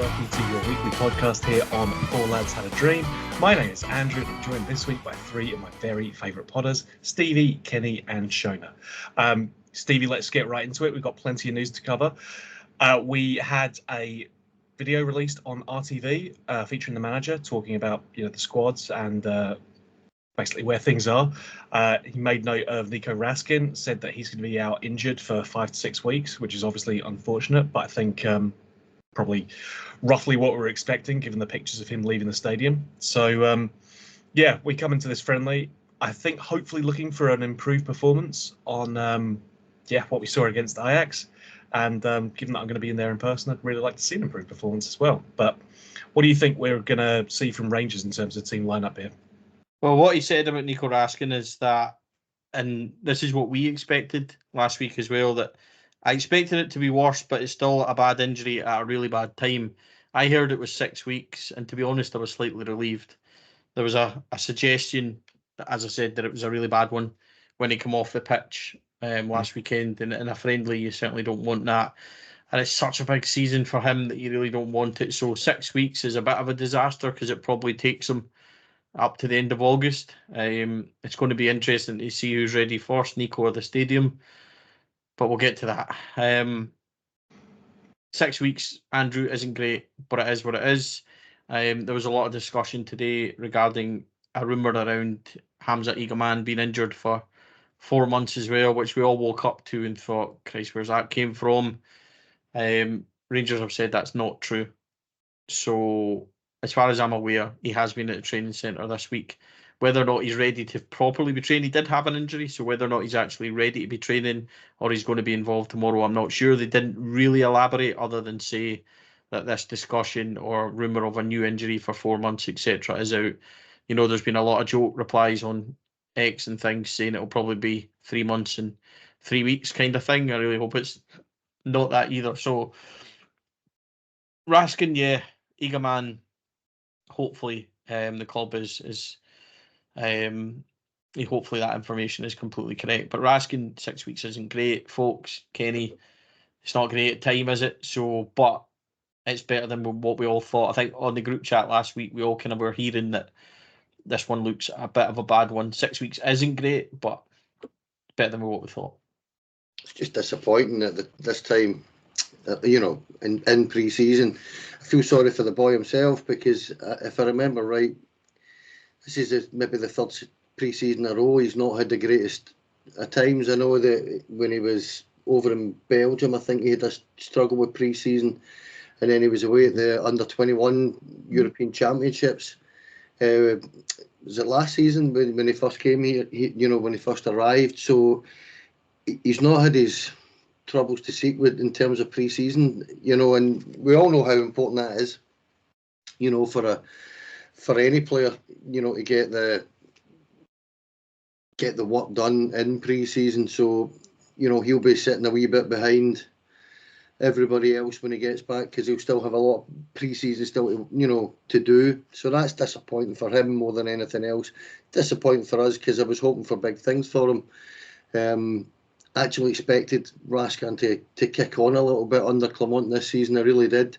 welcome to your weekly podcast here on Four Lads Had a Dream. My name is Andrew, and I'm joined this week by three of my very favourite podders, Stevie, Kenny and Shona. Stevie, let's get right into it. We've got plenty of news to cover. We had a video released on RTV featuring the manager talking about the squads and basically where things are. He made note of Nico Raskin, said that he's going to be out injured for 5 to 6 weeks, which is obviously unfortunate, but I think probably roughly what we were expecting given the pictures of him leaving the stadium. So we come into this friendly, I think hopefully looking for an improved performance on what we saw against Ajax. And given that I'm going to be in there in person, I'd really like to see an improved performance as well. But what do you think we're going to see from Rangers in terms of team lineup here? Well, what he said about Nico Raskin is that, and this is what we expected last week as well, that I expected it to be worse, but it's still a bad injury at a really bad time. I heard it was 6 weeks, and to be honest, I was slightly relieved. There was a suggestion, as I said, that it was a really bad one when he came off the pitch last weekend, and in a friendly, you certainly don't want that. And it's such a big season for him that you really don't want it. So 6 weeks is a bit of a disaster because it probably takes him up to the end of August. It's going to be interesting to see who's ready first, Nico or the stadium. But we'll get to that. 6 weeks, Andrew, isn't great, but it is what it is. There was a lot of discussion today regarding a rumour around Hamza Egaman being injured for 4 months as well, which we all woke up to and thought, Christ, where's that came from? Rangers have said that's not true. So, as far as I'm aware, he has been at the training centre this week. Whether or not he's ready to properly be trained, he did have an injury, so whether or not he's actually ready to be training or he's going to be involved tomorrow, I'm not sure. They didn't really elaborate other than say that this discussion or rumour of a new injury for 4 months, etc. is out. There's been a lot of joke replies on X and things saying it'll probably be 3 months and 3 weeks kind of thing. I really hope it's not that either. So, Raskin, Egaman, hopefully the club is hopefully that information is completely correct. But Raskin, 6 weeks isn't great, folks. Kenny, it's not great at time, is it? So, but it's better than what we all thought. I think on the group chat last week, we all kind of were hearing that this one looks a bit of a bad one. 6 weeks isn't great, but better than what we thought. It's just disappointing at this time, in pre-season. I feel sorry for the boy himself because if I remember right, this is maybe the third pre-season in a row he's not had the greatest at times. I know that when he was over in Belgium, I think he had a struggle with pre-season, and then he was away at the under-21 European Championships. Was it last season when he first came here? When he first arrived. So he's not had his troubles to seek with in terms of pre-season. And we all know how important that is. For any player, to get the work done in pre-season. So, he'll be sitting a wee bit behind everybody else when he gets back because he'll still have a lot of pre-season still to do. So that's disappointing for him more than anything else. Disappointing for us because I was hoping for big things for him. Actually expected Raskin to kick on a little bit under Clement this season. I really did.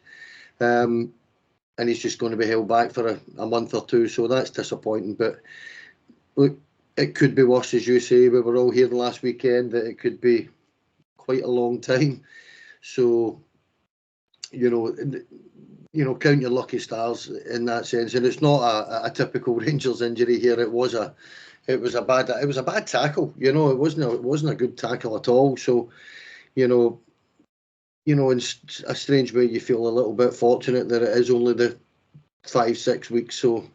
And he's just going to be held back for a month or two. So that's disappointing. But look, it could be worse, as you say. We were all hearing last weekend that it could be quite a long time. So, count your lucky stars in that sense. And it's not a typical Rangers injury here. It was a bad tackle. It wasn't a good tackle at all. So, in a strange way, you feel a little bit fortunate that it is only the 5-6 weeks. So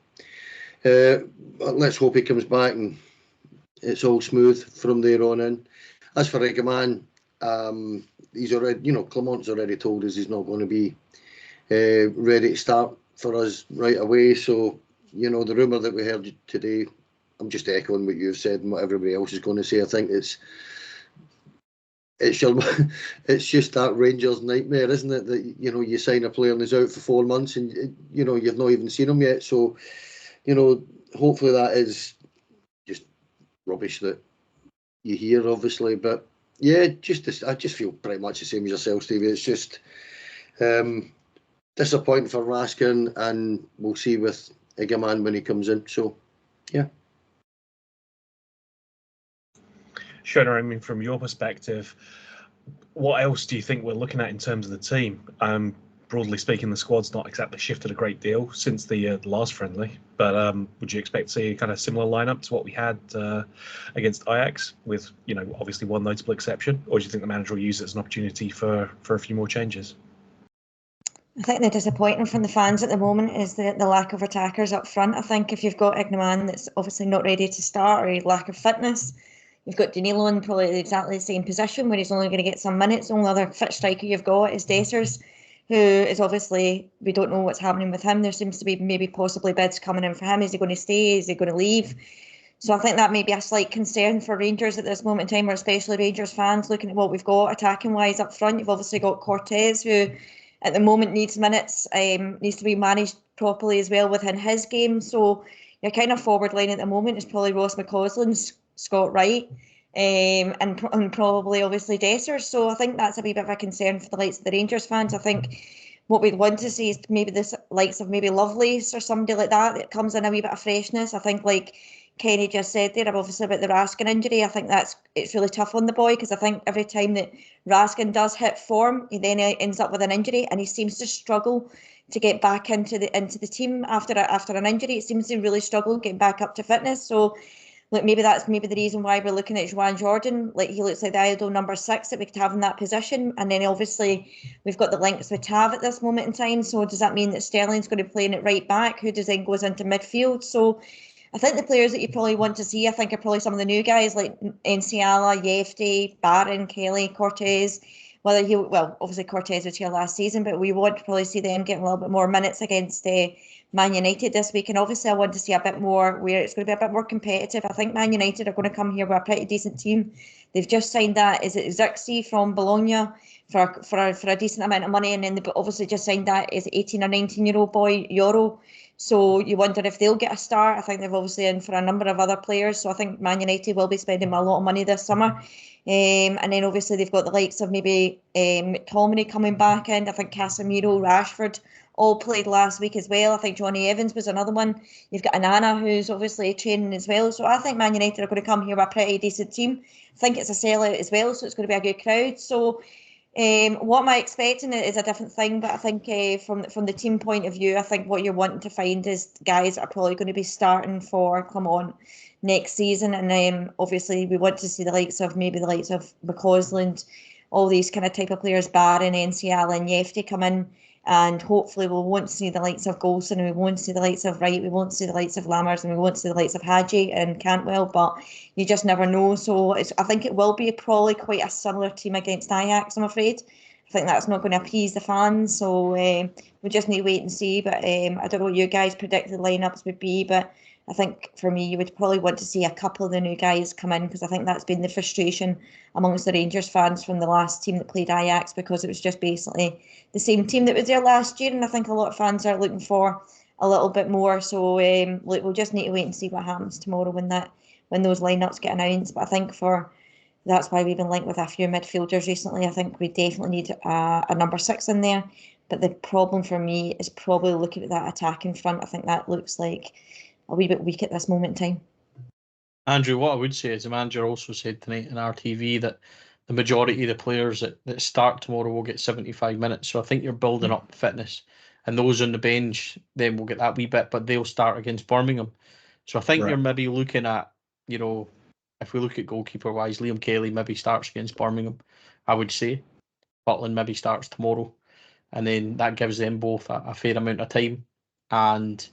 let's hope he comes back and it's all smooth from there on in. As for Egaman, he's already, Clement's already told us he's not going to be ready to start for us right away. So, the rumour that we heard today, I'm just echoing what you've said and what everybody else is going to say. I think it's just that Rangers nightmare, isn't it? That you sign a player and he's out for 4 months, and you've not even seen him yet. So, hopefully that is just rubbish that you hear, obviously. But yeah, I just feel pretty much the same as yourself, Stevie. It's just disappointing for Raskin, and we'll see with Igaman when he comes in. So, yeah. Shona, I mean, from your perspective, what else do you think we're looking at in terms of the team? Broadly speaking, the squad's not exactly shifted a great deal since the last friendly, but would you expect to see a kind of similar lineup to what we had against Ajax, with obviously one notable exception, or do you think the manager will use it as an opportunity for a few more changes? I think the disappointing from the fans at the moment is the lack of attackers up front. I think if you've got Ignaman that's obviously not ready to start, or lack of fitness, you've got Danilo in probably exactly the same position where he's only going to get some minutes. The only other fit striker you've got is Dessers, who is obviously, we don't know what's happening with him. There seems to be maybe possibly bids coming in for him. Is he going to stay? Is he going to leave? So I think that may be a slight concern for Rangers at this moment in time, or especially Rangers fans looking at what we've got attacking wise up front. You've obviously got Cortez, who at the moment needs minutes, needs to be managed properly as well within his game. So your kind of forward line at the moment is probably Ross McCausland, Scott Wright, and probably obviously Dessers. So I think that's a wee bit of a concern for the likes of the Rangers fans. I think what we'd want to see is maybe the likes of maybe Lovelace or somebody like that comes in a wee bit of freshness. I think, like Kenny just said there, obviously about the Raskin injury, I think it's really tough on the boy, because I think every time that Raskin does hit form, he then ends up with an injury, and he seems to struggle to get back into the team after an injury. It seems to really struggle getting back up to fitness. So like maybe that's the reason why we're looking at Juan Jordan. Like, he looks like the ideal number 6 that we could have in that position. And then obviously we've got the links with Tav at this moment in time. So does that mean that Sterling's going to be playing it right back, who then goes into midfield? So I think the players that you probably want to see, I think, are probably some of the new guys like Enciala, Yefte, Barron, Kelly, Cortez. Obviously Cortez was here last season, but we want to probably see them getting a little bit more minutes against Man United this week. And obviously I want to see a bit more where it's going to be a bit more competitive. I think Man United are going to come here with a pretty decent team. They've just signed Zirkzee from Bologna for a decent amount of money, and then they've obviously just signed that is 18 or 19-year-old boy, Yoro. So you wonder if they'll get a start. I think they've obviously in for a number of other players. So I think Man United will be spending a lot of money this summer. And then obviously they've got the likes of maybe McTominay coming back in. I think Casemiro, Rashford all played last week as well. I think Johnny Evans was another one. You've got Anana, who's obviously training as well. So I think Man United are going to come here with a pretty decent team. I think it's a sellout as well, so it's going to be a good crowd. So what am I expecting is a different thing, but I think from the team point of view, I think what you're wanting to find is guys that are probably going to be starting for next season. And obviously we want to see the likes of McCausland, all these kind of type of players, Barron, NCL and Yefte come in, and hopefully we won't see the likes of Golson, and we won't see the likes of Wright, we won't see the likes of Lammers, and we won't see the likes of Hadji and Cantwell, but you just never know. So I think it will be probably quite a similar team against Ajax, I'm afraid. I think that's not going to appease the fans, so we just need to wait and see. But I don't know what you guys predict the lineups would be, but I think for me, you would probably want to see a couple of the new guys come in, because I think that's been the frustration amongst the Rangers fans from the last team that played Ajax, because it was just basically the same team that was there last year, and I think a lot of fans are looking for a little bit more. So we'll just need to wait and see what happens tomorrow when those lineups get announced. But I think that's why we've been linked with a few midfielders recently. I think we definitely need a number 6 in there. But the problem for me is probably looking at that attack in front. I think that looks like a wee bit weak at this moment in time. Andrew, what I would say is the manager also said tonight in RTV that the majority of the players that start tomorrow will get 75 minutes. So I think you're building up fitness. And those on the bench then will get that wee bit, but they'll start against Birmingham. So I think you're maybe looking at, if we look at goalkeeper-wise, Liam Kelly maybe starts against Birmingham, I would say. Butland maybe starts tomorrow. And then that gives them both a fair amount of time. And,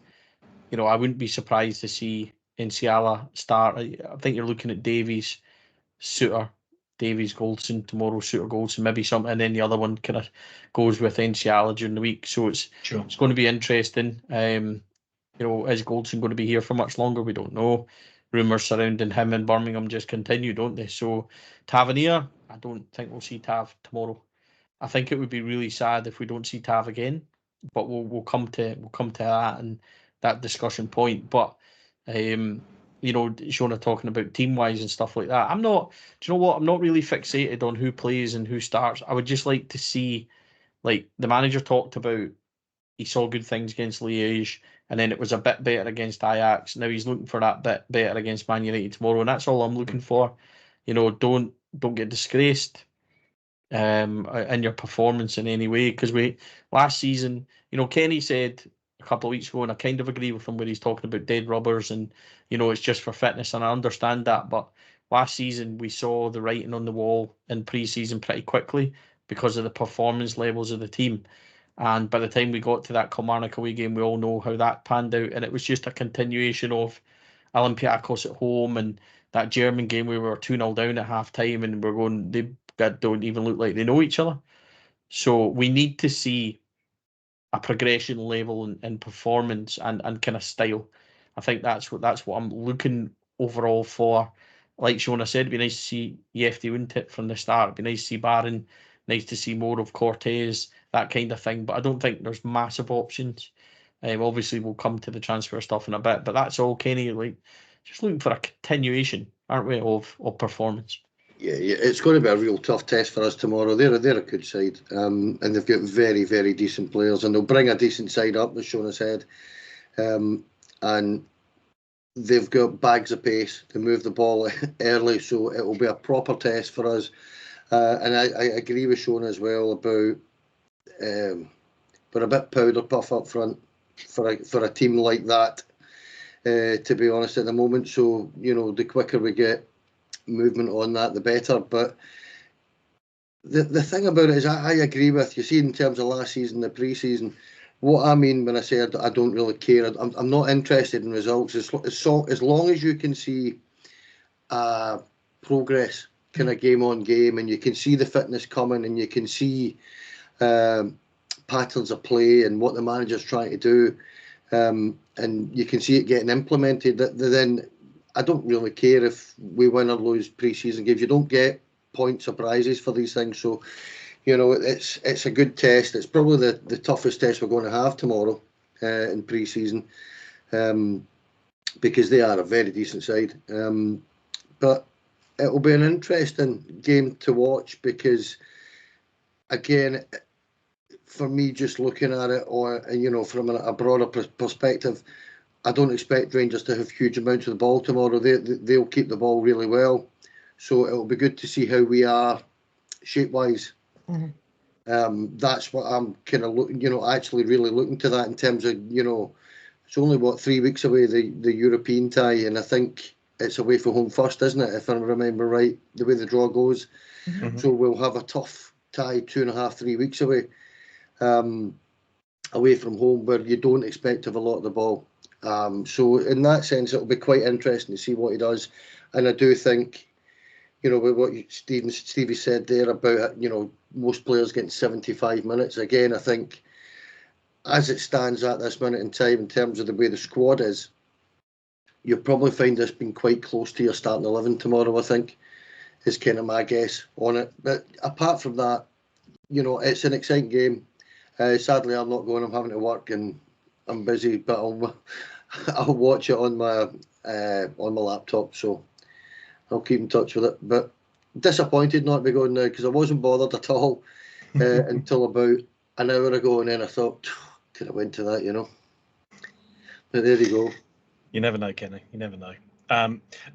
I wouldn't be surprised to see Enciala start. I think you're looking at Davies, Suter, Davies, Goldson tomorrow, Suter, Goldson, maybe something, and then the other one kind of goes with Enciala during the week. So it's going to be interesting. Is Goldson going to be here for much longer? We don't know. Rumours surrounding him in Birmingham just continue, don't they? So Tavernier, I don't think we'll see Tav tomorrow. I think it would be really sad if we don't see Tav again, but we'll come to that and that discussion point. But Shona talking about team wise and stuff like that. I'm not. Do you know what? I'm not really fixated on who plays and who starts. I would just like to see, like the manager talked about, he saw good things against Liège, and then it was a bit better against Ajax. Now he's looking for that bit better against Man United tomorrow, and that's all I'm looking for. Don't get disgraced in your performance in any way, because last season, Kenny said a couple of weeks ago, and I kind of agree with him where he's talking about dead rubbers and it's just for fitness, and I understand that, but last season we saw the writing on the wall in pre-season pretty quickly because of the performance levels of the team. And by the time we got to that Kilmarnock away game, we all know how that panned out, and it was just a continuation of Olympiacos at home and that German game where we were 2-0 down at half time and we're going, they don't even look like they know each other. So we need to see a progression level in performance and kind of style. I think that's what I'm looking overall for. Like Shona said, it'd be nice to see Yefty Wintip from the start. It'd be nice to see Barron, nice to see more of Cortez, that kind of thing. But I don't think there's massive options. Obviously, we'll come to the transfer stuff in a bit, but that's all, Kenny. Like, just looking for a continuation, aren't we, of performance? Yeah, it's going to be a real tough test for us tomorrow. They're a good side, and they've got very, very decent players, and they'll bring a decent side up, as Shona said, and they've got bags of pace to move the ball early, so it will be a proper test for us. And I agree with Shona as well about we're a bit powder puff up front for a team like that, to be honest, at the moment. So the quicker we get movement on that, the better. But the thing about it is, I agree with you. See, in terms of last season, the pre-season, what I mean when I say I don't really care, I'm not interested in results. As long as you can see progress, kind of game on game, and you can see the fitness coming, and you can see patterns of play and what the manager's trying to do, and you can see it getting implemented, then I don't really care if we win or lose pre-season games. You don't get points or prizes for these things. So, it's a good test. It's probably the toughest test we're going to have tomorrow in pre-season, because they are a very decent side. But it will be an interesting game to watch because, again, for me, just looking at it, or from a broader perspective, I don't expect Rangers to have huge amounts of the ball tomorrow. They'll keep the ball really well, so it'll be good to see how we are shape-wise. Mm-hmm. That's what I'm kind of looking, actually really looking to that in terms of, it's only 3 weeks away, the European tie, and I think it's away from home first, isn't it? If I remember right, the way the draw goes. Mm-hmm. So we'll have a tough tie 2.5, 3 weeks away, away from home, where you don't expect to have a lot of the ball. So in that sense, it'll be quite interesting to see what he does. And I do think, with what Stevie said there about, most players getting 75 minutes. Again, I think as it stands at this minute in time, in terms of the way the squad is, you'll probably find this being quite close to your starting 11 tomorrow, I think, is kind of my guess on it. But apart from that, it's an exciting game. Sadly, I'm not going. I'm having to work and I'm busy, but I'll watch it on my laptop, so I'll keep in touch with it. But disappointed not to be going now, because I wasn't bothered at all until about an hour ago, and then I thought, could have went to that, But there you go. You never know, Kenny. You never know.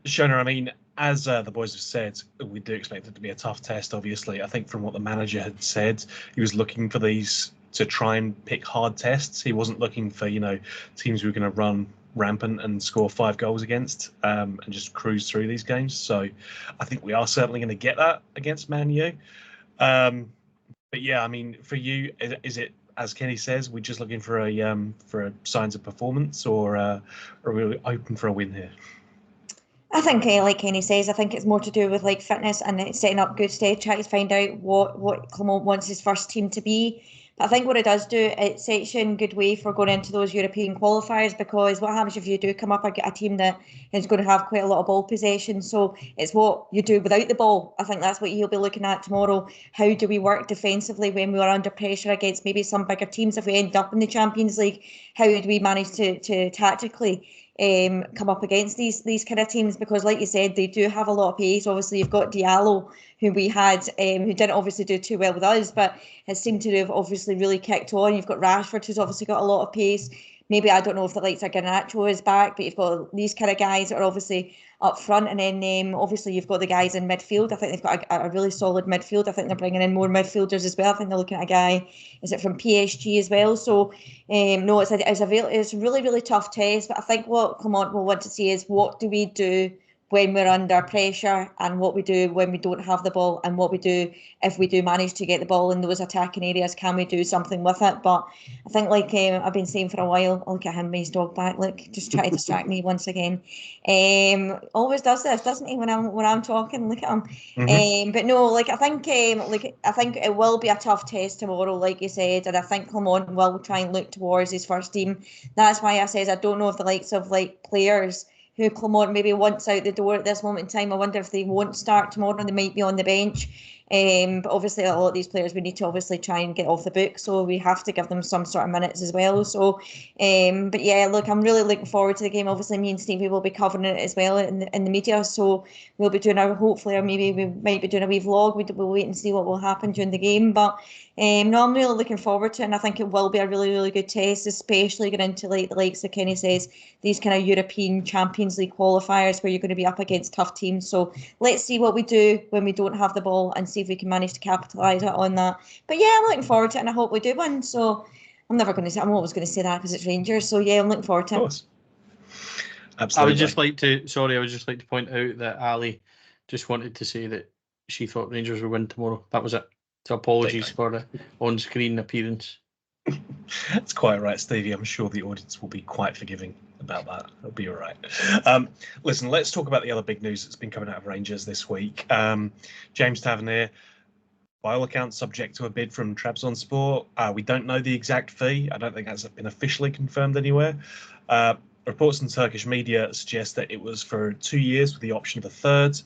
Shona, I mean, as the boys have said, we do expect it to be a tough test, obviously. I think from what the manager had said, he was looking for these to try and pick hard tests. He wasn't looking for, teams who were going to run rampant and score 5 goals against and just cruise through these games. So I think we are certainly going to get that against Man U. But yeah, I mean, for you, is it, as Kenny says, we're just looking for a signs of performance, or are we open for a win here? I think, like Kenny says, I think it's more to do with fitness and setting up good stage, trying to find out what Clement wants his first team to be. But I think what it does do, it sets you in good way for going into those European qualifiers, because what happens if you do come up against a team that is going to have quite a lot of ball possession? So it's what you do without the ball. I think that's what he'll be looking at tomorrow. How do we work defensively when we are under pressure against maybe some bigger teams? If we end up in the Champions League, how do we manage to tactically come up against these kind of teams, because like you said, they do have a lot of pace. Obviously, you've got Diallo, who we had, who didn't obviously do too well with us, but has seemed to have obviously really kicked on. You've got Rashford, who's obviously got a lot of pace. Maybe, I don't know if the likes of Garnacho is back, but you've got these kind of guys that are obviously up front, and then obviously you've got the guys in midfield. I think they've got a really solid midfield. I think they're bringing in more midfielders as well. I think they're looking at a guy, is it from PSG as well? So no, it's a really, really tough test. But I think what Clermont will want to see is, what do we do when we're under pressure, and what we do when we don't have the ball, and what we do if we do manage to get the ball in those attacking areas. Can we do something with it? But I think, like I've been saying for a while, look at him with his dog back. Look, just try to distract me once again. Always does this, doesn't he? When I'm talking, look at him. But no, like I think it will be a tough test tomorrow, like you said, and I think Clermont will try and look towards his first team. That's why I says I don't know if the likes of like players who Clermont maybe wants out the door at this moment in time, I wonder if they won't start tomorrow. They might be on the bench. But obviously a lot of these players we need to obviously try and get off the book, so we have to give them some sort of minutes as well. So but yeah, look, I'm really looking forward to the game. Obviously me and Stevie will be covering it as well in the media, so we'll be doing hopefully, or maybe we might be doing a wee vlog. We'll wait and see what will happen during the game. But no, I'm really looking forward to it, and I think it will be a really, really good test, especially getting into like the likes of Kenny says, these kind of European Champions League qualifiers where you're going to be up against tough teams. So let's see what we do when we don't have the ball, and see if we can manage to capitalise on that. But yeah, I'm looking forward to it, and I hope we do win. So I'm always going to say that because it's Rangers. So yeah, I'm looking forward to it. Of course. Absolutely. I would just like to point out that Ali just wanted to say that she thought Rangers would win tomorrow. That was it. So apologies for the on-screen appearance. That's quite right, Stevie. I'm sure the audience will be quite forgiving about that. It'll be all right. Listen, let's talk about the other big news that's been coming out of Rangers this week. James Tavernier, by all accounts, subject to a bid from Trabzonspor. We don't know the exact fee. I don't think that's been officially confirmed anywhere. Reports in Turkish media suggest that it was for 2 years with the option of a third.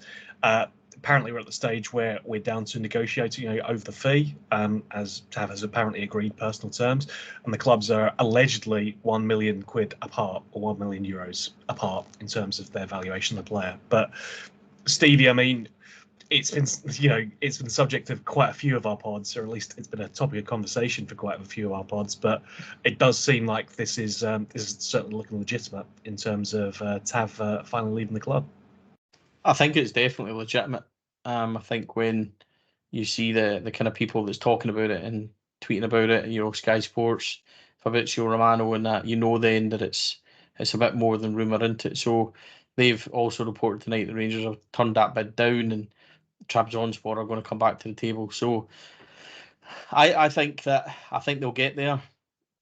Apparently, we're at the stage where we're down to negotiating over the fee, as Tav has apparently agreed personal terms, and the clubs are allegedly £1 million apart, or €1 million apart in terms of their valuation of the player. But Stevie, I mean, it's been subject of quite a few of our pods, or at least it's been a topic of conversation for quite a few of our pods. But it does seem like this is certainly looking legitimate in terms of Tav finally leaving the club. I think it's definitely legitimate. I think when you see the kind of people that's talking about it and tweeting about it, Sky Sports, Fabrizio Romano, and that, then that it's a bit more than rumour, isn't it? So they've also reported tonight the Rangers have turned that bid down, and Trabzonspor are going to come back to the table. So I think they'll get there.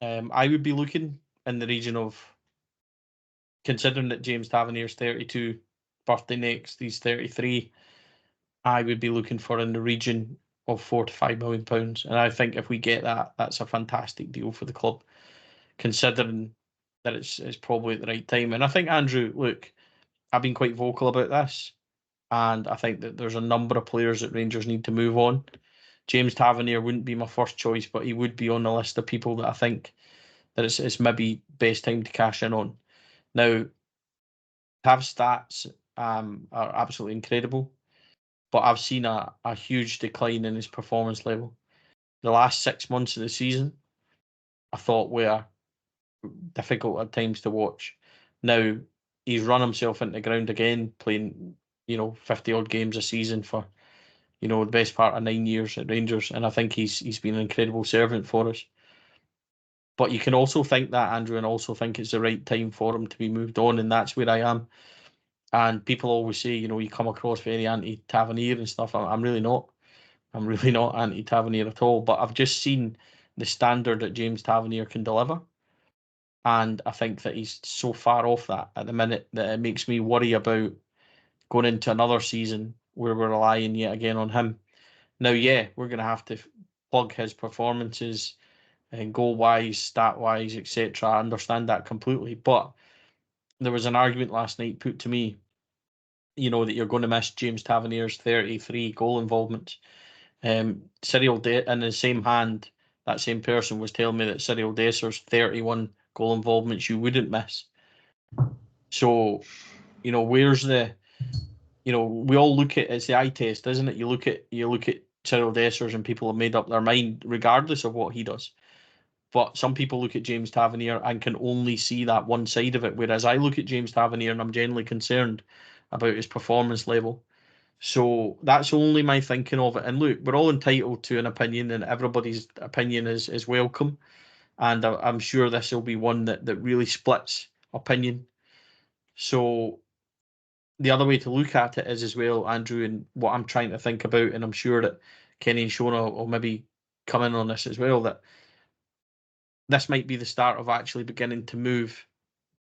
I would be looking in the region of, considering that James Tavernier's 32, birthday next, he's 33, I would be looking for in the region of £4 to £5 million. And I think if we get that, that's a fantastic deal for the club, considering that it's probably at the right time. And I think, Andrew, look, I've been quite vocal about this, and I think that there's a number of players that Rangers need to move on. James Tavernier wouldn't be my first choice, but he would be on the list of people that I think that it's maybe best time to cash in on. Now, Tav's stats are absolutely incredible, but I've seen a huge decline in his performance level. The last 6 months of the season, I thought, were difficult at times to watch. Now, he's run himself into the ground again, playing 50 odd games a season for the best part of 9 years at Rangers, and I think he's been an incredible servant for us. But you can also think that, Andrew, and also think it's the right time for him to be moved on, and that's where I am. And people always say, you come across very anti-Tavernier and stuff. I'm really not. I'm really not anti-Tavernier at all. But I've just seen the standard that James Tavernier can deliver, and I think that he's so far off that at the minute that it makes me worry about going into another season where we're relying yet again on him. Now, yeah, we're going to have to plug his performances and goal-wise, stat-wise, etc. I understand that completely. But there was an argument last night put to me, that you're going to miss James Tavernier's 33 goal involvements. Cyril in the same hand, that same person was telling me that Cyril Desser's 31 goal involvements you wouldn't miss. So, where's the, we all look at, it's the eye test, isn't it? You look at Cyril Dessers and people have made up their mind regardless of what he does. But some people look at James Tavernier and can only see that one side of it, whereas I look at James Tavernier and I'm genuinely concerned about his performance level. So that's only my thinking of it. And look, we're all entitled to an opinion, and everybody's opinion is welcome. And I'm sure this will be one that really splits opinion. So the other way to look at it is as well, Andrew, and what I'm trying to think about, and I'm sure that Kenny and Shona will maybe come in on this as well, that this might be the start of actually beginning to move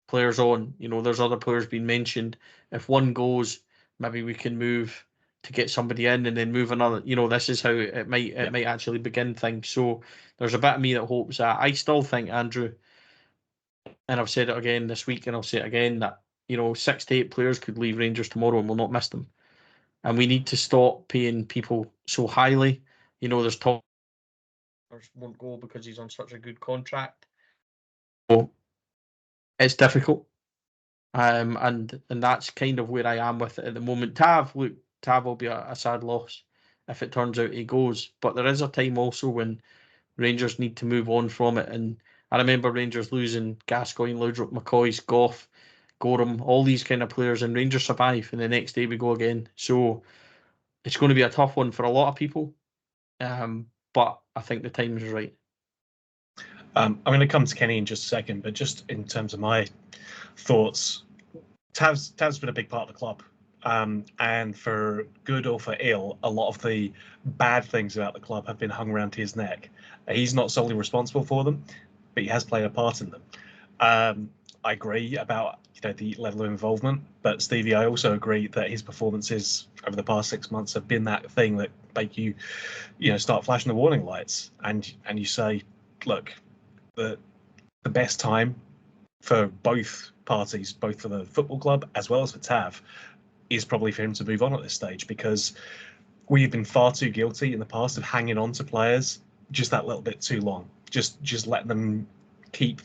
players on. There's other players being mentioned. If one goes, maybe we can move to get somebody in and then move another. This is how it might actually begin things. So there's a bit of me that hopes that. I still think, Andrew, and I've said it again this week and I'll say it again, that 6 to 8 players could leave Rangers tomorrow and we'll not miss them. And we need to stop paying people so highly. There's talk won't go because he's on such a good contract. So it's difficult. And that's kind of where I am with it at the moment. Tav will be a sad loss if it turns out he goes. But there is a time also when Rangers need to move on from it. And I remember Rangers losing Gascoigne, Laudrup, McCoy, Goff, Gorham, all these kind of players, and Rangers survive, and the next day we go again. So it's going to be a tough one for a lot of people. But I think the time is right. I'm going to come to Kenny in just a second, but just in terms of my thoughts, Tav's been a big part of the club. And for good or for ill, a lot of the bad things about the club have been hung around his neck. He's not solely responsible for them, but he has played a part in them. I agree about the level of involvement, but Stevie, I also agree that his performances over the past 6 months have been that thing that make you, start flashing the warning lights, and you say, look, the best time for both parties, both for the football club as well as for Tav, is probably for him to move on at this stage, because we've been far too guilty in the past of hanging on to players just that little bit too long, just letting them keep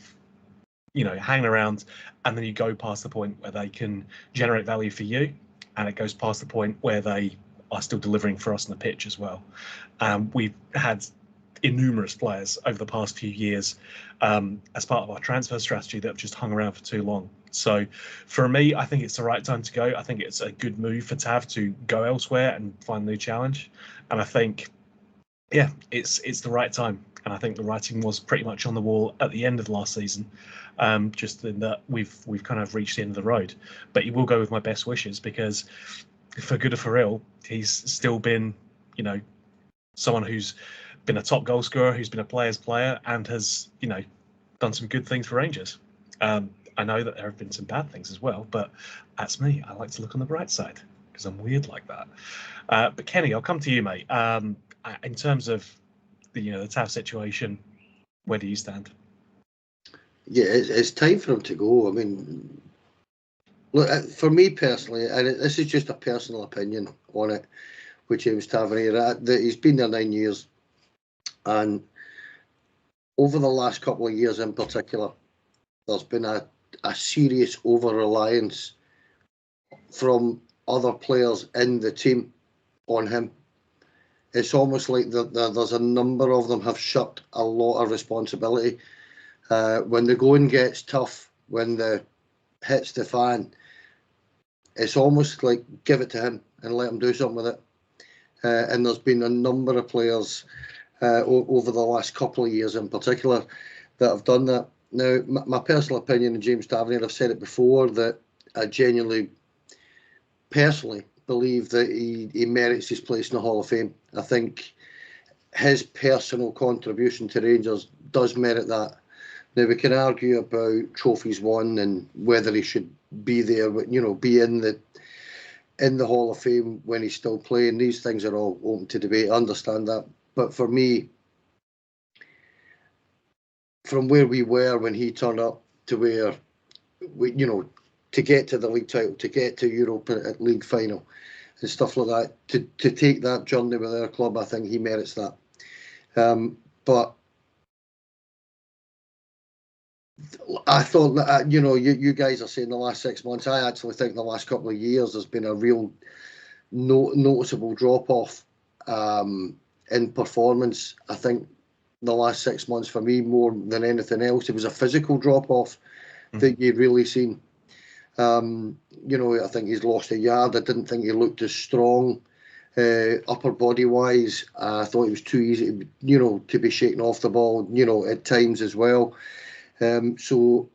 hanging around, and then you go past the point where they can generate value for you, and it goes past the point where they are still delivering for us on the pitch as well. We've had innumerous players over the past few years as part of our transfer strategy that have just hung around for too long. So for me, I think it's the right time to go. I think it's a good move for Tav to go elsewhere and find a new challenge. And I think, it's the right time. And I think the writing was pretty much on the wall at the end of the last season, just in that we've kind of reached the end of the road. But he will go with my best wishes, because for good or for ill, he's still been, someone who's been a top goal scorer, who's been a player's player, and has, done some good things for Rangers. I know that there have been some bad things as well, but that's me. I like to look on the bright side because I'm weird like that. But Kenny, I'll come to you, mate. In terms of the Tav situation, where do you stand? Yeah, it's time for him to go. I mean, look, for me personally, and this is just a personal opinion on it, with James Tavernier, that he's been there 9 years, and over the last couple of years in particular, there's been a serious over-reliance from other players in the team on him. It's almost like there's a number of them have shirked a lot of responsibility. When the going gets tough, when the hits the fan, it's almost like give it to him and let him do something with it. And there's been a number of players over the last couple of years in particular that have done that. Now, my personal opinion on James Tavernier, I've said it before, that I genuinely, personally believe that he merits his place in the Hall of Fame. I think his personal contribution to Rangers does merit that. Now, we can argue about trophies won and whether he should be there, be in the Hall of Fame when he's still playing. These things are all open to debate. I understand that. But for me, from where we were when he turned up to where we, to get to the league title, to get to Europe at league final and stuff like that, to take that journey with our club, I think he merits that. But I thought that you guys are saying the last 6 months. I actually think the last couple of years there's been a real noticeable drop off in performance. I think the last 6 months for me, more than anything else, it was a physical drop off that you've really seen. I think he's lost a yard. I didn't think he looked as strong upper body wise. I thought it was too easy, to be shaken off the ball, at times as well. So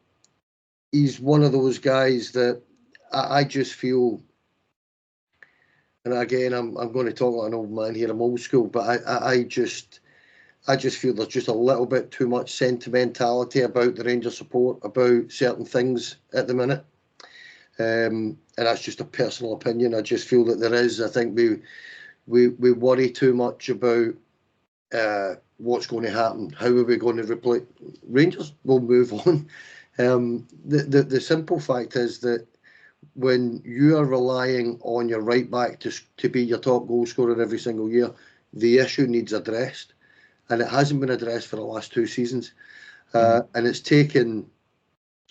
he's one of those guys that I just feel, and again, I'm going to talk like an old man here. I'm old school, but I just feel there's just a little bit too much sentimentality about the Rangers support, about certain things at the minute. And that's just a personal opinion. I just feel that there is. I think we worry too much about what's going to happen. How are we going to replace Rangers? We'll move on. The simple fact is that when you are relying on your right back to be your top goal scorer every single year, the issue needs addressed, and it hasn't been addressed for the last 2 seasons. And it's taken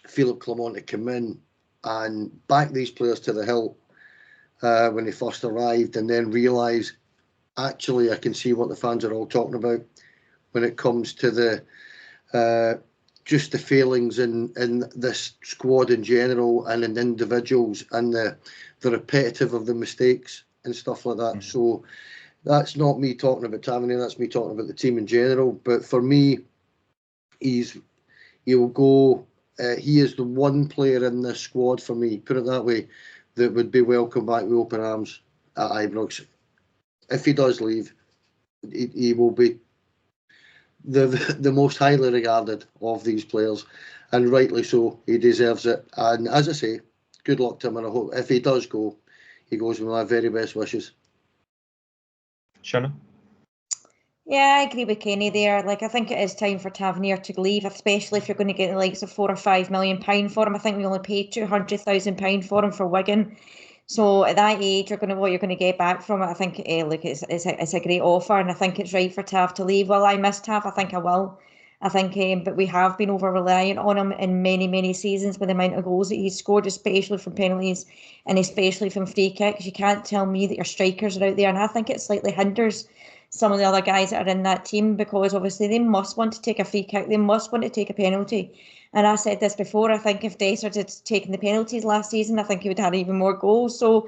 Philippe Clement to come in and back these players to the hilt when they first arrived, and then realise, actually, I can see what the fans are all talking about when it comes to the just the failings in this squad in general and in individuals, and the repetitive of the mistakes and stuff like that. So that's not me talking about Tavernier, that's me talking about the team in general. But for me, he will go. He is the one player in this squad, for me, put it that way, that would be welcomed back with open arms at Ibrox. If he does leave, he will be the most highly regarded of these players, and rightly so. He deserves it. And as I say, good luck to him, and I hope if he does go, he goes with my very best wishes. Shona? Yeah, I agree with Kenny there. Like, I think it is time for Tavernier to leave, especially if you're going to get the likes of £4 or £5 million for him. I think we only paid £200,000 for him for Wigan. So at that age, what you're going to get back from it, I think it's a great offer, and I think it's right for Tav to leave. Will I miss Tav? I think I will. I think, but we have been over reliant on him in many, many seasons with the amount of goals that he's scored, especially from penalties and especially from free kicks. You can't tell me that your strikers are out there, and I think it slightly hinders some of the other guys that are in that team, because obviously they must want to take a free kick, they must want to take a penalty. And I said this before, I think if Dessert had taken the penalties last season, I think he would have had even more goals. So,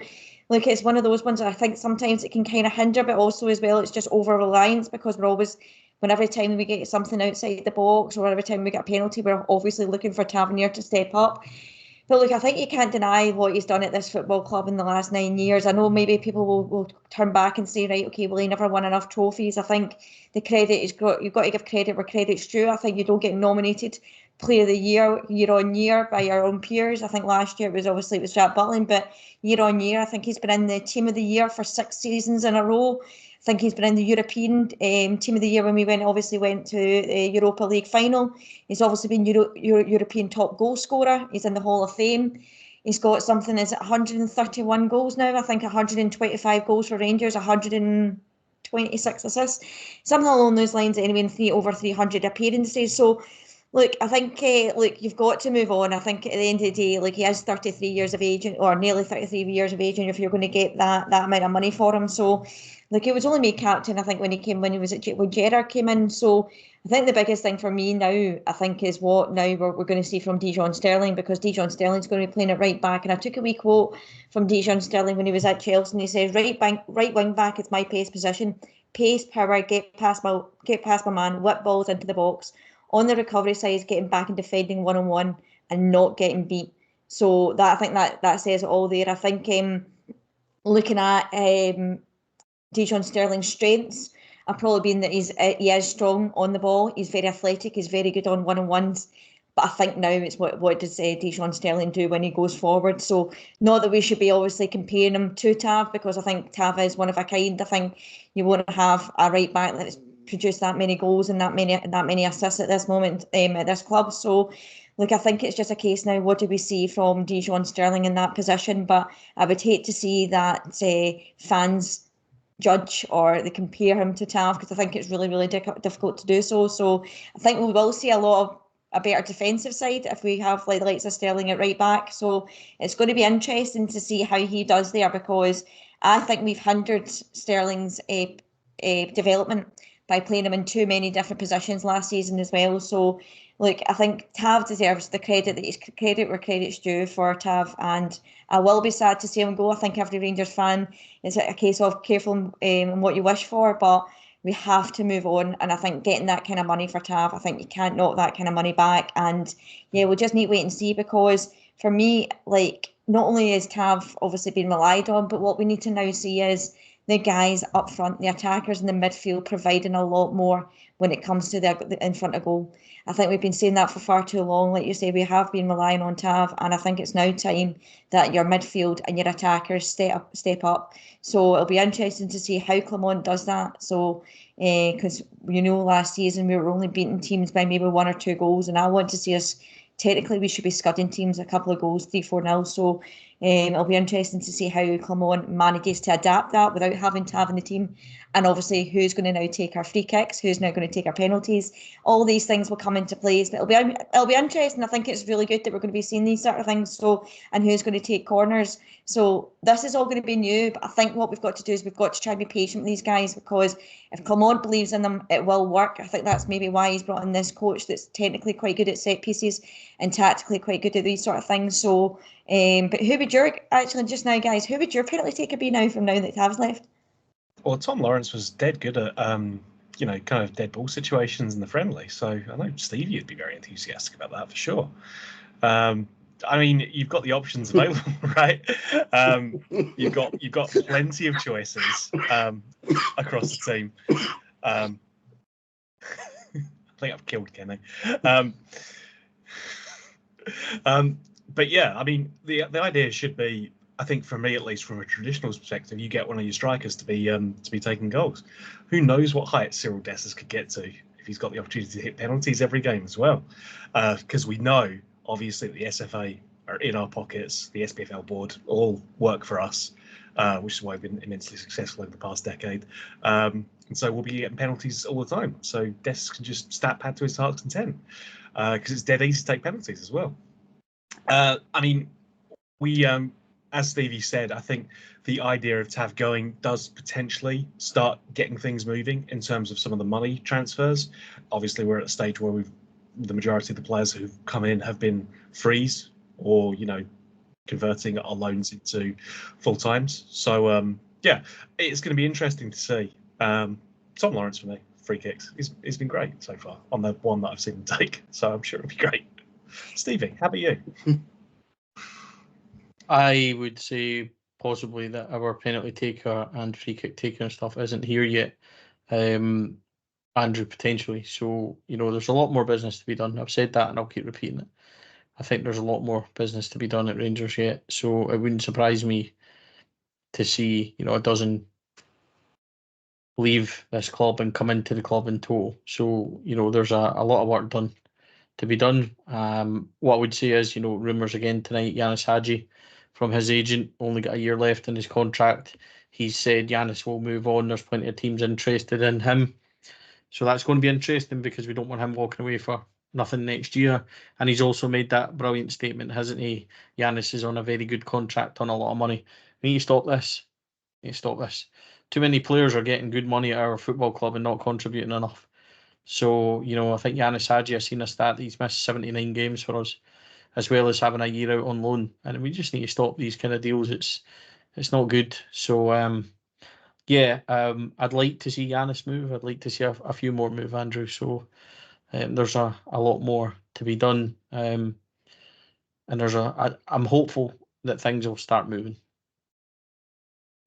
look, it's one of those ones that I think sometimes it can kind of hinder, but also as well, it's just over-reliance, because we're always, when every time we get something outside the box or every time we get a penalty, we're obviously looking for Tavernier to step up. But look, I think you can't deny what he's done at this football club in the last 9 years. I know maybe people will turn back and say, right, okay, well, he never won enough trophies. I think the credit is got, you've got to give credit where credit's due. I think you don't get nominated Player of the Year on year by your own peers. I think last year it was Jack Butland, but year on year, I think he's been in the Team of the Year for 6 seasons in a row. I think he's been in the European Team of the Year when we went to the Europa League final. He's obviously been European top goal scorer. He's in the Hall of Fame. He's got something, is it 131 goals now? I think 125 goals for Rangers, 126 assists, something along those lines anyway, in over 300 appearances. So, look, I think, you've got to move on. I think at the end of the day, he is 33 years of age, or nearly 33 years of age, and if you're going to get that amount of money for him. So, it was only made captain, I think, when Gerrard came in. So, I think the biggest thing for me now, I think, is what now we're going to see from Dijon Sterling, because Dijon Sterling's going to be playing at right back. And I took a wee quote from Dijon Sterling when he was at Chelsea, and he says, right wing back is my pace position. Pace, power, get past my man, whip balls into the box. On the recovery side is getting back and defending one-on-one and not getting beat. So I think that says it all there. I think looking at Dijon Sterling's strengths have probably been that he is strong on the ball. He's very athletic. He's very good on one-on-ones. But I think now it's what does Dijon Sterling do when he goes forward? So not that we should be obviously comparing him to Tav, because I think Tav is one of a kind. I think you want to have a right back that's produced that many goals and that many assists at this moment at this club. So, look, I think it's just a case now, what do we see from Dijon Sterling in that position? But I would hate to see that fans judge or they compare him to Tav, because I think it's really, really difficult to do so. So I think we will see a lot a better defensive side if we have like the likes of Sterling at right back. So it's going to be interesting to see how he does there, because I think we've hindered Sterling's development by playing him in too many different positions last season as well. So look, I think Tav deserves the credit where credit's due for Tav, and I will be sad to see him go. I think every Rangers fan, is a case of careful in what you wish for, but we have to move on. And I think getting that kind of money for Tav, I think you can't knock that kind of money back. And yeah, we'll just need to wait and see, because for me, like, not only is Tav obviously being relied on, but what we need to now see is the guys up front, the attackers in the midfield, providing a lot more when it comes to the in front of goal. I think we've been saying that for far too long. Like you say, we have been relying on Tav, and I think it's now time that your midfield and your attackers step up. So it'll be interesting to see how Clement does that. So, because last season we were only beating teams by maybe 1 or 2 goals, and I want to see us. Technically, we should be scudding teams a couple of goals, 3-4-0. So it'll be interesting to see how Clement manages to adapt that without having to have in the team. And obviously, who's going to now take our free kicks, who's now going to take our penalties. All these things will come into place. But it'll be interesting. I think it's really good that we're going to be seeing these sort of things. So, and who's going to take corners. So this is all going to be new. But I think what we've got to do is we've got to try and be patient with these guys, because if Clement believes in them, it will work. I think that's maybe why he's brought in this coach that's technically quite good at set pieces and tactically quite good at these sort of things. So, but who would your, actually just now, guys, who would your penalty taker be now from now that Tav's left? Well, Tom Lawrence was dead good at, kind of dead ball situations in the friendly. So I know Stevie would be very enthusiastic about that for sure. I mean, you've got the options available, right? You've got plenty of choices across the team. I think I've killed Kenny. But yeah, I mean, the idea should be, I think for me at least, from a traditional perspective, you get one of your strikers to be taking goals. Who knows what height Cyril Dessers could get to if he's got the opportunity to hit penalties every game as well? Because we know, obviously, the SFA are in our pockets, the SPFL board all work for us, which is why we've been immensely successful over the past decade. And so we'll be getting penalties all the time. So Dessers can just stat pad to his heart's content, because it's dead easy to take penalties as well. I mean, we, as Stevie said, I think the idea of Tav going does potentially start getting things moving in terms of some of the money transfers. Obviously, we're at a stage where the majority of the players who've come in have been frees or, converting our loans into full times. So, yeah, it's going to be interesting to see. Tom Lawrence for me, free kicks. He's been great so far on the one that I've seen him take. So I'm sure it'll be great. Stevie, how about you? I would say possibly that our penalty taker and free kick taker and stuff isn't here yet. Andrew potentially. So, there's a lot more business to be done. I've said that and I'll keep repeating it. I think there's a lot more business to be done at Rangers yet. So it wouldn't surprise me to see, a dozen leave this club and come into the club in total. So, there's a lot of work done to be done. What I would say is, rumours again tonight, Yanis Hadji from his agent only got a year left in his contract. He said Yanis will move on. There's plenty of teams interested in him. So that's going to be interesting, because we don't want him walking away for nothing next year. And he's also made that brilliant statement, hasn't he? Yanis is on a very good contract on a lot of money. We need to stop this. Too many players are getting good money at our football club and not contributing enough. So, I think Yanis Hadji, I've seen a stat that he's missed 79 games for us, as well as having a year out on loan. And we just need to stop these kind of deals. It's not good. So, I'd like to see Yanis move. I'd like to see a few more move, Andrew. So there's a lot more to be done. And I'm hopeful that things will start moving.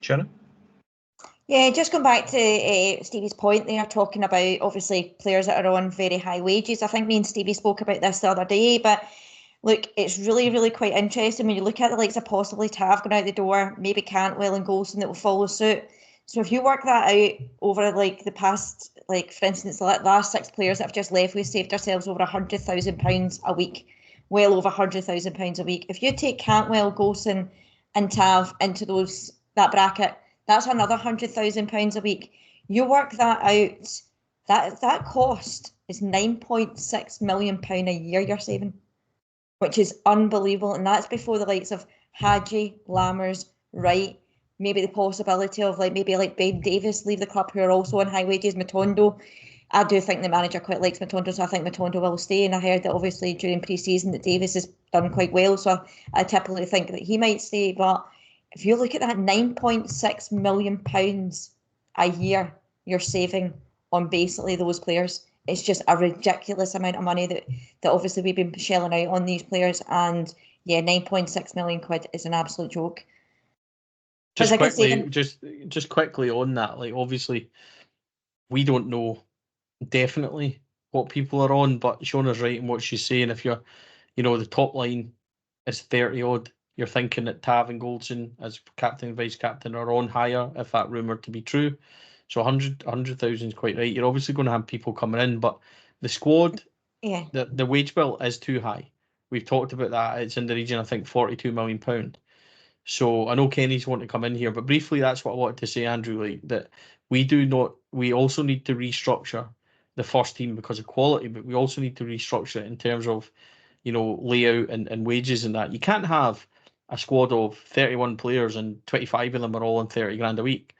Shona? Yeah, just going back to Stevie's point there, talking about obviously players that are on very high wages. I think me and Stevie spoke about this the other day, but look, it's really, really quite interesting when you look at the likes of possibly Tav going out the door, maybe Cantwell and Golson that will follow suit. So if you work that out over the past, for instance, the last 6 players that have just left, we've saved ourselves over £100,000 a week, well over £100,000 a week. If you take Cantwell, Golson and Tav into that bracket, that's another £100,000 a week. You work that out That cost is £9.6 million a year you're saving, which is unbelievable. And that's before the likes of Hadji, Lammers, Wright, maybe the possibility of maybe Ben Davis leave the club, who are also on high wages, Matondo. I do think the manager quite likes Matondo, so I think Matondo will stay. And I heard that obviously during pre-season that Davis has done quite well, so I typically think that he might stay. But if you look at that, £9.6 million a year you're saving on basically those players. It's just a ridiculous amount of money that obviously we've been shelling out on these players. And yeah, £9.6 million is an absolute joke. Just quickly on that, obviously we don't know definitely what people are on, but Shona's right in what she's saying. If you're, the top line is 30 odd, you're thinking that Tav and Goldson as captain and vice captain are on higher, if that rumour to be true. So 100,000 is quite right. You're obviously going to have people coming in, but the squad, the wage bill is too high. We've talked about that. It's in the region, I think, £42 million. So I know Kenny's want to come in here, but briefly, that's what I wanted to say, Andrew, that we also need to restructure the first team because of quality, but we also need to restructure it in terms of, layout and wages and that. You can't have a squad of 31 players and 25 of them are all on 30 grand a week.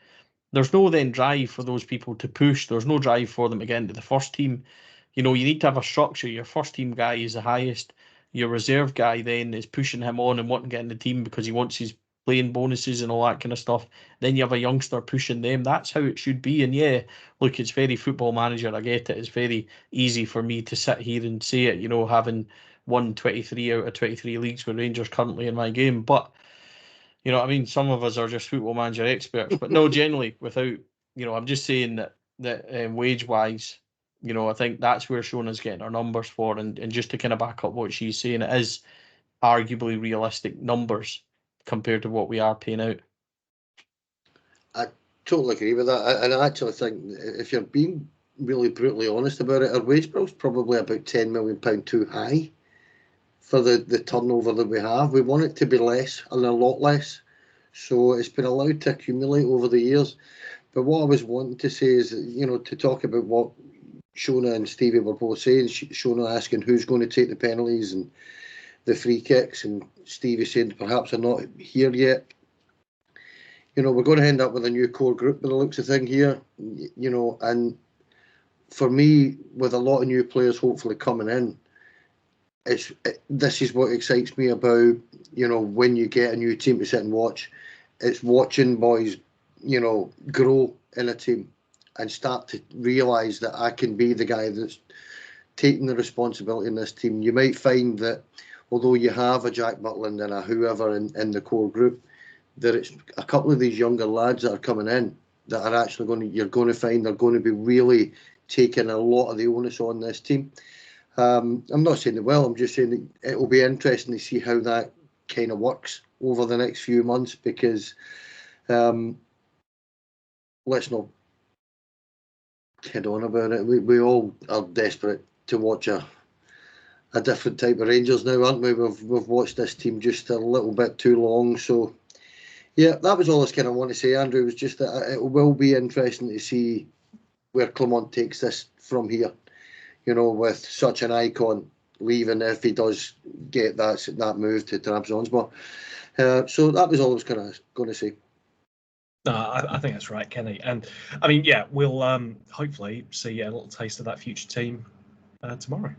There's no then drive for those people to push. There's no drive for them to get into the first team. You need to have a structure. Your first team guy is the highest. Your reserve guy then is pushing him on and wanting to get in the team because he wants his playing bonuses and all that kind of stuff. Then you have a youngster pushing them. That's how it should be. And yeah, look, it's very Football Manager. I get it. It's very easy for me to sit here and say it, having won 23 out of 23 leagues with Rangers currently in my game. But, some of us are just Football Manager experts. But no, generally, without, I'm just saying that wage-wise, I think that's where Shona's getting her numbers for. And just to kind of back up what she's saying, it is arguably realistic numbers compared to what we are paying out. I totally agree with that. And I actually think if you're being really brutally honest about it, our wage bill's probably about £10 million too high for the turnover that we have. We want it to be less and a lot less. So it's been allowed to accumulate over the years. But what I was wanting to say is, to talk about what Shona and Stevie were both saying, Shona asking who's going to take the penalties and the free kicks, and Stevie saying perhaps they're not here yet. We're going to end up with a new core group by the looks of things here, and for me, with a lot of new players hopefully coming in, this is what excites me about, when you get a new team to sit and watch. It's watching boys, grow in a team and start to realise that I can be the guy that's taking the responsibility in this team. You might find that although you have a Jack Butland and a whoever in the core group, that it's a couple of these younger lads that are coming in that are actually you're going to find they're going to be really taking a lot of the onus on this team. I'm not saying they will, I'm just saying that it will be interesting to see how that kind of works over the next few months, because let's not kid on about it. We all are desperate to watch a different type of Rangers now, aren't we? We've watched this team just a little bit too long. So, yeah, that was all I was kind of want to say, Andrew. It was just that it will be interesting to see where Clement takes this from here, with such an icon leaving if he does get that move to Trabzonspor. So that was all I was kind of going to say. No, I think that's right, Kenny. And I mean, yeah, we'll hopefully see a little taste of that future team tomorrow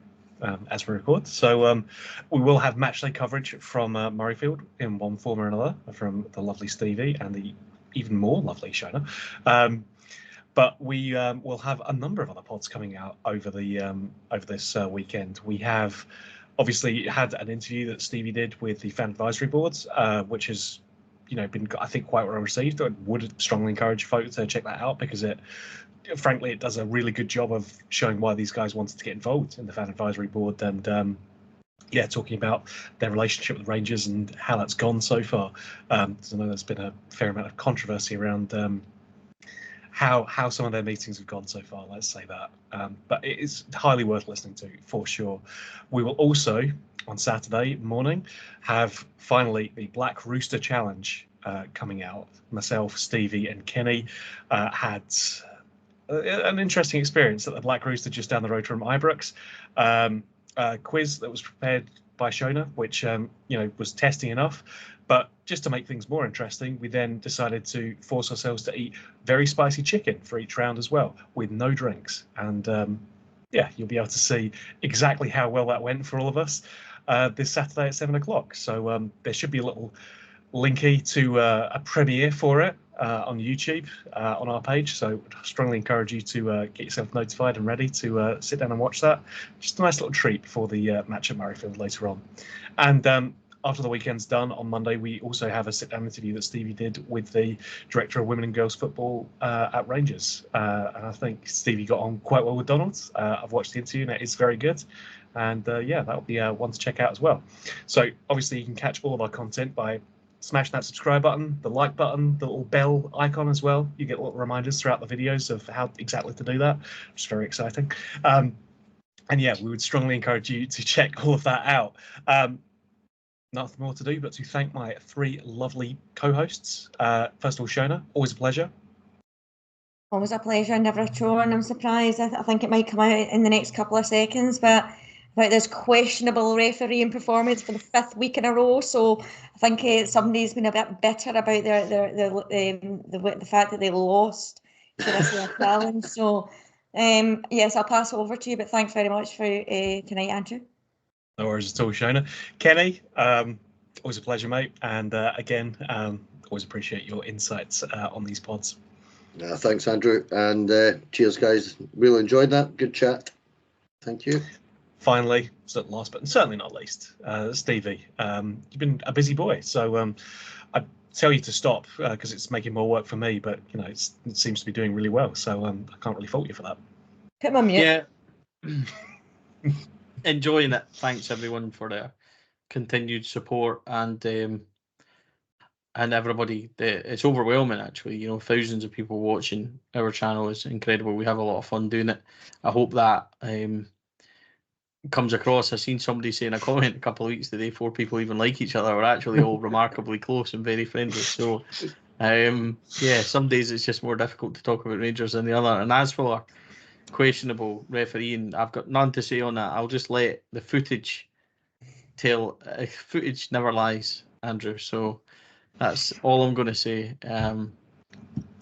as we record. So we will have matchday coverage from Murrayfield in one form or another from the lovely Stevie and the even more lovely Shona. But we will have a number of other pods coming out over this weekend. We have obviously had an interview that Stevie did with the fan advisory boards, which has been, I think, quite well received. I would strongly encourage folks to check that out because it does a really good job of showing why these guys wanted to get involved in the fan advisory board and talking about their relationship with the Rangers and how that's gone so far. So I know there's been a fair amount of controversy around how some of their meetings have gone so far, let's say that. But it is highly worth listening to for sure. We will also, on Saturday morning, have finally the Black Rooster Challenge coming out. Myself, Stevie and Kenny had an interesting experience at the Black Rooster just down the road from Ibrox. A quiz that was prepared by Shona, which was testing enough. But just to make things more interesting, we then decided to force ourselves to eat very spicy chicken for each round as well, with no drinks. And you'll be able to see exactly how well that went for all of us this Saturday at 7 o'clock. So there should be a little linky to a premiere for it on YouTube on our page. So I'd strongly encourage you to get yourself notified and ready to sit down and watch that. Just a nice little treat for the match at Murrayfield later on. And after the weekend's done, on Monday, we also have a sit-down interview that Stevie did with the director of women and girls football at Rangers. And I think Stevie got on quite well with Donald. I've watched the interview and it is very good. And that'll be one to check out as well. So obviously you can catch all of our content by smashing that subscribe button, the like button, the little bell icon as well. You get little reminders throughout the videos of how exactly to do that, which is very exciting. And we would strongly encourage you to check all of that out. Nothing more to do but to thank my three lovely co-hosts. First of all, Shona, always a pleasure. Always a pleasure, never a chore, and I'm surprised. I think it might come out in the next couple of seconds, but about this questionable refereeing performance for the 5th week in a row. So I think somebody's been a bit bitter about the fact that they lost to this challenge. So yes, I'll pass over to you, but thanks very much for tonight, Andrew. No worries at all, Shona. Kenny, always a pleasure, mate. And again, always appreciate your insights on these pods. Thanks, Andrew. And cheers, guys. Really enjoyed that. Good chat. Thank you. Finally, so last but certainly not least, Stevie, you've been a busy boy. So I tell you to stop because it's making more work for me, but it seems to be doing really well. So I can't really fault you for that. Put my mute. Yeah. Enjoying it. Thanks everyone for their continued support and everybody. It's overwhelming actually. Thousands of people watching our channel is incredible. We have a lot of fun doing it. I hope that comes across. I seen somebody saying a comment a couple of weeks today. 4 people even like each other. We're actually all remarkably close and very friendly. So some days it's just more difficult to talk about Rangers than the other. And as for questionable refereeing, I've got none to say on that. I'll just let the footage tell. Footage never lies, Andrew. So that's all I'm going to say.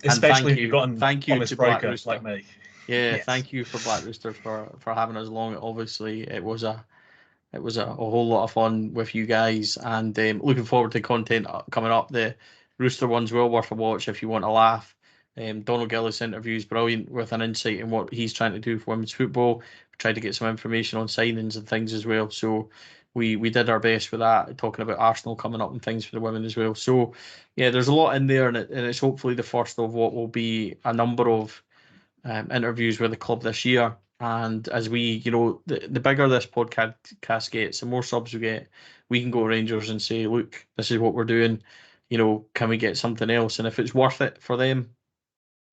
Especially if you've got thank you to Black Rooster like me. Yeah, yes. Thank you for Black Rooster for having us along. Obviously, it was a whole lot of fun with you guys, and looking forward to content coming up. The Rooster one's well worth a watch if you want to laugh. Donald Gillis interview is brilliant with an insight in what he's trying to do for women's football. We tried to get some information on signings and things as well. So we did our best with that, talking about Arsenal coming up and things for the women as well. So yeah, there's a lot in there, and it's hopefully the first of what will be a number of interviews with the club this year. And as we, the bigger this podcast gets, the more subs we get, we can go to Rangers and say, look, this is what we're doing. Can we get something else? And if it's worth it for them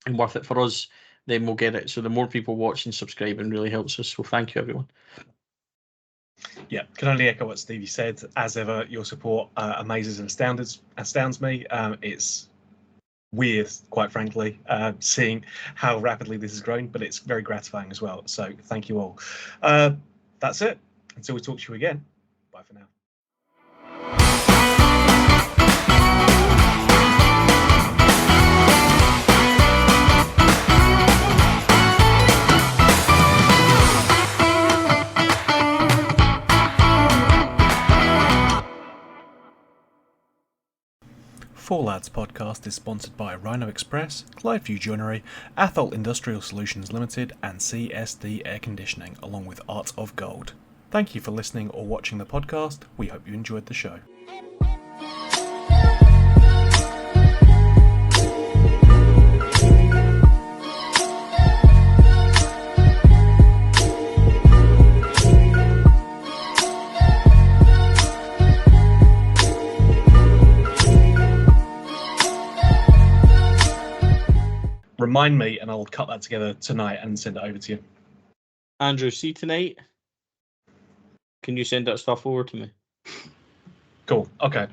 and worth it for us, then we'll get it. So the more people watch and subscribing really helps us. So thank you, everyone. Yeah, can only echo what Stevie said. As ever, your support amazes and astounds me. It's weird, quite frankly, seeing how rapidly this has grown, but it's very gratifying as well. So thank you all. That's it. Until we talk to you again. Bye for now. Four Lads podcast is sponsored by Rhino Express, Clydeview Joinery, Athol Industrial Solutions Limited, and CSD Air Conditioning, along with Art of Gold. Thank you for listening or watching the podcast. We hope you enjoyed the show. Remind me and I'll cut that together tonight and send it over to you. Andrew, see tonight? Can you send that stuff over to me? Cool. Okay.